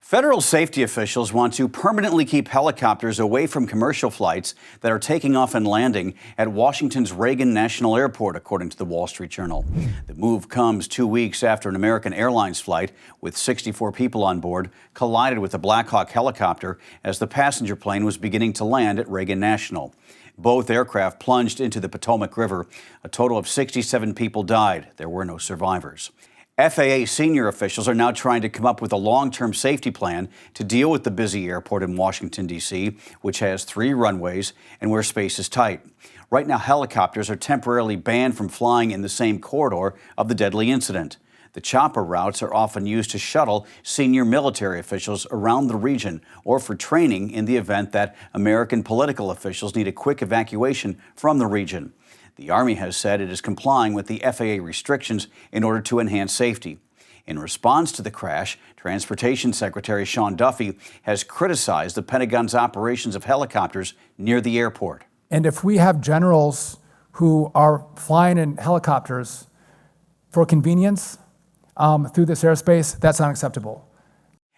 Federal safety officials want to permanently keep helicopters away from commercial flights that are taking off and landing at Washington's Reagan National Airport, according to the Wall Street Journal. The move comes 2 weeks after an American Airlines flight with 64 people on board collided with a Black Hawk helicopter as the passenger plane was beginning to land at Reagan National. Both aircraft plunged into the Potomac River. A total of 67 people died. There were no survivors. FAA senior officials are now trying to come up with a long-term safety plan to deal with the busy airport in Washington, D.C., which has 3 runways and where space is tight. Right now, helicopters are temporarily banned from flying in the same corridor of the deadly incident. The chopper routes are often used to shuttle senior military officials around the region or for training in the event that American political officials need a quick evacuation from the region. The Army has said it is complying with the FAA restrictions in order to enhance safety. In response to the crash, Transportation Secretary Sean Duffy has criticized the Pentagon's operations of helicopters near the airport. And if we have generals who are flying in helicopters for convenience through this airspace, that's unacceptable.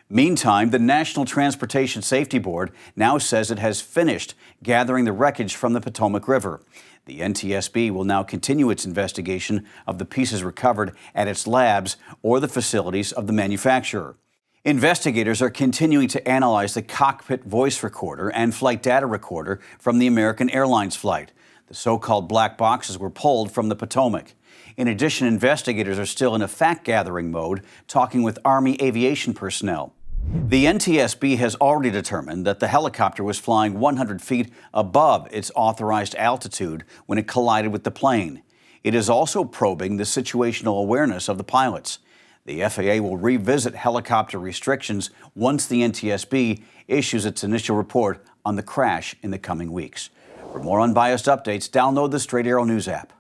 Meantime, the National Transportation Safety Board now says it has finished gathering the wreckage from the Potomac River. The NTSB will now continue its investigation of the pieces recovered at its labs or the facilities of the manufacturer. Investigators are continuing to analyze the cockpit voice recorder and flight data recorder from the American Airlines flight. The so-called black boxes were pulled from the Potomac. In addition, investigators are still in a fact-gathering mode, talking with Army aviation personnel. The NTSB has already determined that the helicopter was flying 100 feet above its authorized altitude when it collided with the plane. It is also probing the situational awareness of the pilots. The FAA will revisit helicopter restrictions once the NTSB issues its initial report on the crash in the coming weeks. For more unbiased updates, download the Straight Arrow News app.